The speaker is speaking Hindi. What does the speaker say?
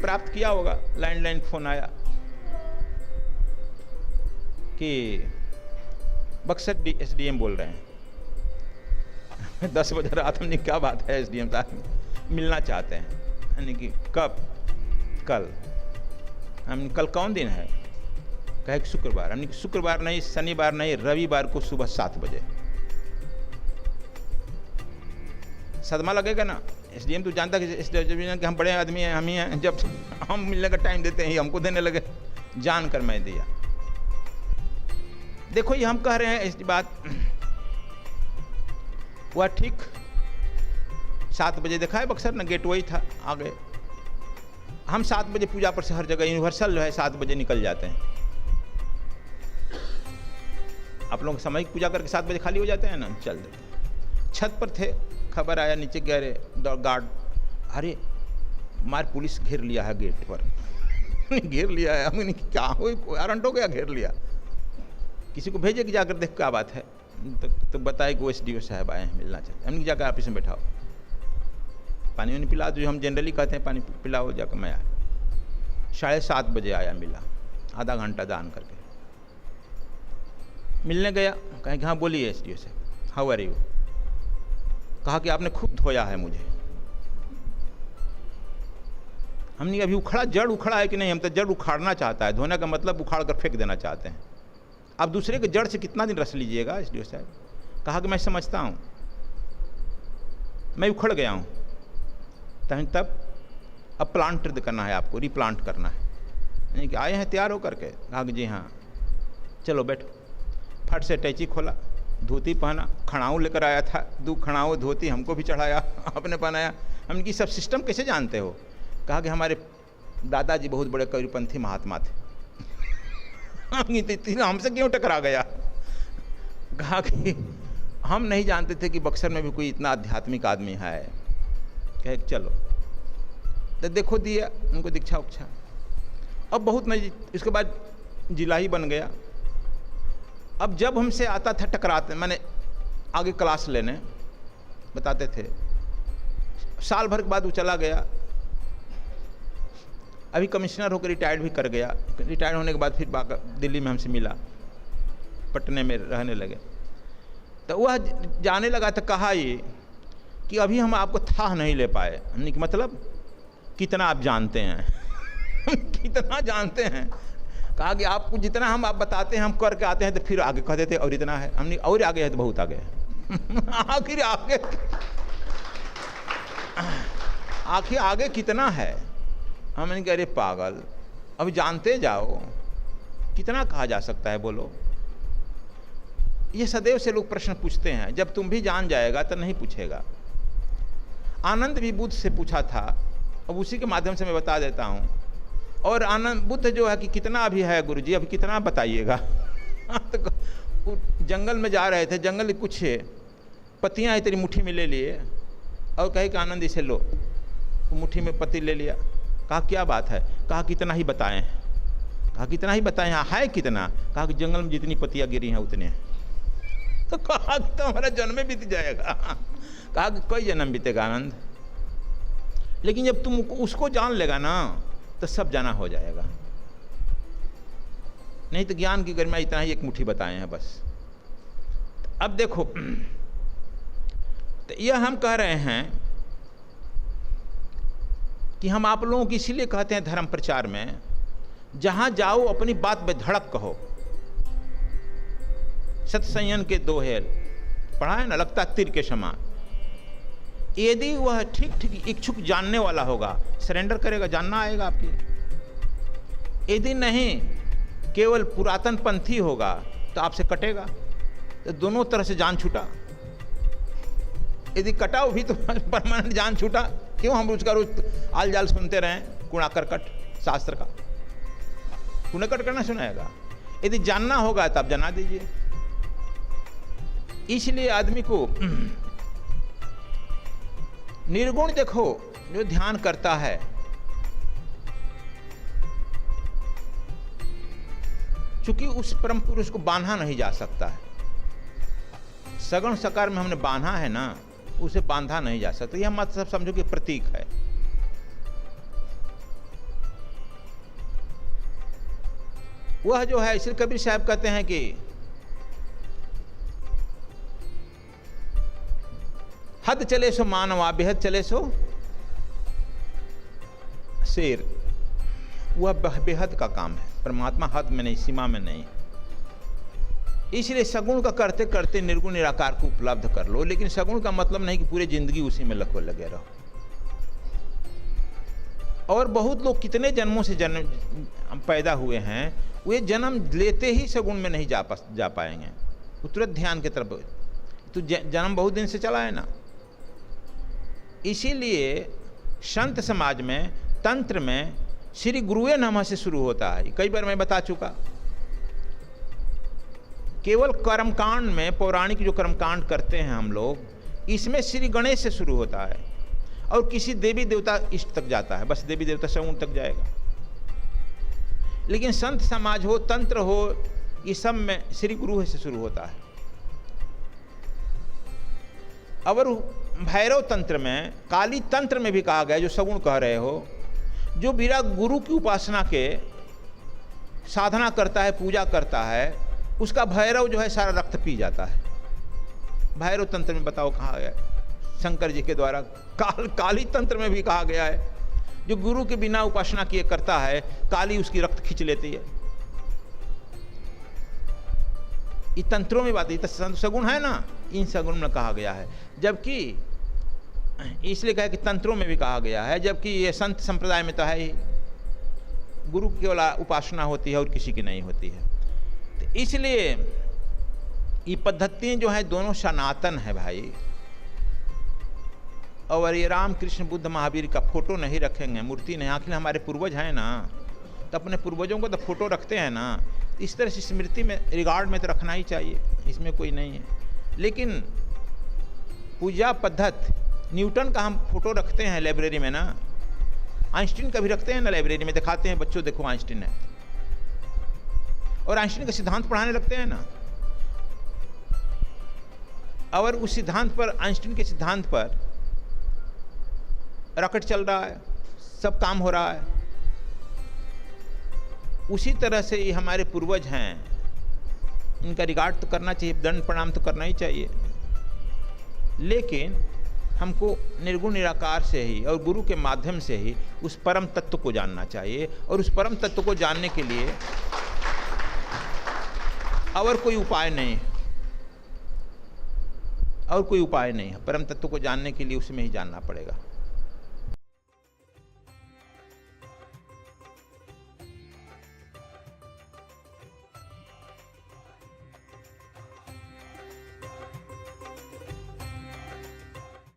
प्राप्त किया होगा, लैंडलाइन फोन आया कि बक्सर एसडीएम बोल रहे हैं। 10 बजे रात, हमने क्या बात है, एसडीएम साहब मिलना चाहते हैं। यानी कि कब? कल। हमने कल कौन दिन है? कहे कि शुक्रवार। हमने शुक्रवार नहीं, शनिवार नहीं, रविवार को सुबह 7 बजे। सदमा लगेगा ना। एसडीएम तो जानता कि हम बड़े आदमी हैं, हम ही हैं, जब हम मिलने का टाइम देते हैं हमको देने लगे। जान कर मैं दिया। देखो ये हम कह रहे हैं इस बात, वह ठीक 7 बजे देखा है बक्सर ना, गेट वही था, आ गए हम। 7 बजे पूजा पर से हर जगह यूनिवर्सल जो है 7 बजे निकल जाते हैं। आप लोग सामूहिक पूजा करके 7 बजे खाली हो जाते हैं ना, चल देते। छत पर थे, खबर आया नीचे गए रहे गार्ड, अरे मार पुलिस घेर लिया है गेट पर। घेर लिया है, हमने क्या हो, वारंट हो गया, घेर लिया। किसी को भेजे कि जाकर देख क्या बात है, तो बताए कि वो एसडीओ साहब आए हैं, मिलना चाहिए। हमने जाकर ऑफिस में बैठाओ, पानी वानी पिला, जो हम जनरली कहते हैं पानी पिलाओ, जाकर मैं आया। 7:30 बजे आया, मिला, आधा घंटा दान करके। मिलने गया, कहें कि हाँ बोलिए एसडीओ साहब, हाउ आर यू। कहा कि आपने खूब धोया है मुझे। हमने अभी उखड़ा, जड़ उखड़ा है कि नहीं, हम तो जड़ उखाड़ना चाहता है, धोने का मतलब उखाड़ कर फेंक देना चाहते हैं। आप दूसरे के जड़ से कितना दिन रस लीजिएगा एसडीओ साहब। कहा कि मैं समझता हूँ, मैं उखड़ गया हूँ, तब अब प्लांट करना है आपको, रिप्लांट करना है। यानी कि आए हैं तैयार होकर के। कहा कि जी हाँ, चलो बैठो। फट से टैची खोला, धोती पहना, खड़ाऊ लेकर आया था, 2 खड़ाऊ धोती हमको भी चढ़ाया, आपने पहनाया। हमने कि सब सिस्टम कैसे जानते हो? कहा कि हमारे दादाजी बहुत बड़े कबीरपंथी महात्मा थे। हमसे क्यों टकरा गया? कहा कि हम नहीं जानते थे कि बक्सर में भी कोई इतना आध्यात्मिक आदमी है। कहे चलो, तो देखो दिया उनको दीक्षा उक्षा। अब बहुत नहीं, इसके बाद जिला ही बन गया। अब जब हमसे आता था टकराते, मैंने आगे क्लास लेने बताते थे। साल भर के बाद वो चला गया, अभी कमिश्नर होकर रिटायर्ड भी कर गया। रिटायर्ड होने के बाद फिर दिल्ली में हमसे मिला, पटने में रहने लगे। तो वह जाने लगा तो कहा ये कि अभी हम आपको था नहीं ले पाए। हमने कि मतलब कितना आप जानते हैं? कितना जानते हैं? कहा कि आपको जितना हम आप बताते हैं, हम करके आते हैं तो फिर आगे कह देते और इतना है। हमने और आगे है तो बहुत आगे है। आखिर आगे कितना है? हमने कहा अरे पागल, अभी जानते जाओ, कितना कहा जा सकता है बोलो। ये सदैव से लोग प्रश्न पूछते हैं, जब तुम भी जान जाएगा तो नहीं पूछेगा। आनंद भी बुद्ध से पूछा था, अब उसी के माध्यम से मैं बता देता हूँ। और आनंद बुद्ध जो है कि कितना अभी है गुरुजी, अभी कितना बताइएगा। तो जंगल में जा रहे थे, जंगल की कुछ पत्तियाँ तेरी मुट्ठी में ले लिए और कहे कि आनंद इसे लो। मुट्ठी में पत्ती ले लिया। कहा क्या बात है? कहा कितना ही बताएं। कहा कितना ही बताएं? हाँ है कितना? कहा कि जंगल में जितनी पत्तियाँ गिरी हैं उतने। तो कहा कि तो हमारा जन्म बीत जाएगा। कहा कि कोई जन्म बीतेगा आनंद, लेकिन जब तुम उसको जान लेगा ना तो सब जाना हो जाएगा। नहीं तो ज्ञान की गरिमा इतना ही एक मुट्ठी बताए हैं बस। अब देखो, तो यह हम कह रहे हैं कि हम आप लोगों की इसीलिए कहते हैं धर्म प्रचार में, जहां जाओ अपनी बात बेधड़क कहो। सत्संयन के दोहे पढ़ा है ना, लगता तीर के समान। यदि वह ठीक ठीक इच्छुक जानने वाला होगा, सरेंडर करेगा, जानना आएगा आपकी। यदि नहीं केवल पुरातन पंथी होगा तो आपसे कटेगा। तो दोनों तरह से जान छूटा। यदि कटाओ भी तो परमानेंट जान छूटा। क्यों हम उसका रोज आल जाल सुनते रहें, कूड़ा करकट शास्त्र का? कूड़ा करकट ना सुनाएगा। यदि जानना होगा तो आप जना दीजिए। इसलिए आदमी को निर्गुण देखो, जो ध्यान करता है, चूंकि उस परम पुरुष को बांधा नहीं जा सकता है। सगुण साकार में हमने बांधा है ना, उसे बांधा नहीं जा सकता। यह मत सब समझो कि प्रतीक है। वह जो है, श्री कबीर साहब कहते हैं कि हद चले सो मानवा, बेहद चले सो शेर। वह बेहद का काम है, परमात्मा हद में नहीं, सीमा में नहीं। इसलिए सगुण का करते करते निर्गुण निराकार को उपलब्ध कर लो, लेकिन सगुण का मतलब नहीं कि पूरी जिंदगी उसी में लगे रहो। और बहुत लोग कितने जन्मों से जन्म पैदा हुए हैं, वे जन्म लेते ही सगुण में नहीं जा पाएंगे, तुरंत ध्यान की तरफ। तो जन्म बहुत दिन से चला है ना। इसीलिए संत समाज में, तंत्र में श्री गुरुए नमः से शुरू होता है। कई बार मैं बता चुका। केवल कर्मकांड में, पौराणिक जो कर्मकांड करते हैं हम लोग, इसमें श्री गणेश से शुरू होता है और किसी देवी देवता इष्ट तक जाता है, बस देवी देवता सगुण तक जाएगा। लेकिन संत समाज हो, तंत्र हो, ये सब में श्री गुरु से शुरू होता है। और भैरव तंत्र में, काली तंत्र में भी कहा गया, जो सगुण कह रहे हो, जो बिना गुरु की उपासना के साधना करता है, पूजा करता है, उसका भैरव जो है सारा रक्त पी जाता है। भैरव तंत्र में बताओ कहा गया, शंकर जी के द्वारा। काली तंत्र में भी कहा गया है, जो गुरु के बिना उपासना किए करता है, काली उसकी रक्त खींच लेती है। ये तंत्रों में बात, ये तो सगुण है ना, इन सगुण में कहा गया है। जबकि इसलिए कहा कि तंत्रों में भी कहा गया है, जबकि ये संत संप्रदाय में तो है ही, गुरु की केवल उपासना होती है और किसी की नहीं होती है। तो इसलिए ये पद्धतियाँ जो हैं दोनों सनातन है भाई। और ये राम कृष्ण बुद्ध महावीर का फोटो नहीं रखेंगे, मूर्ति नहीं, आखिर हमारे पूर्वज हैं ना, तो अपने पूर्वजों को तो फोटो रखते हैं ना। इस तरह से स्मृति में, रिगार्ड में तो रखना ही चाहिए, इसमें कोई नहीं है। लेकिन पूजा पद्धति, न्यूटन का हम फोटो रखते हैं लाइब्रेरी में ना, आइंस्टीन का भी रखते हैं ना लाइब्रेरी में, दिखाते हैं बच्चों देखो आइंस्टीन है, और आइंस्टीन का सिद्धांत पढ़ाने लगते हैं ना। और उस सिद्धांत पर, आइंस्टीन के सिद्धांत पर रॉकेट चल रहा है, सब काम हो रहा है। उसी तरह से ये हमारे पूर्वज हैं, इनका रिगार्ड तो करना चाहिए, दंड प्रणाम तो करना ही चाहिए। लेकिन हमको निर्गुण निराकार से ही और गुरु के माध्यम से ही उस परम तत्व को जानना चाहिए। और उस परम तत्व को जानने के लिए और कोई उपाय नहीं है, और कोई उपाय नहीं है। परम तत्व को जानने के लिए उसमें ही जानना पड़ेगा।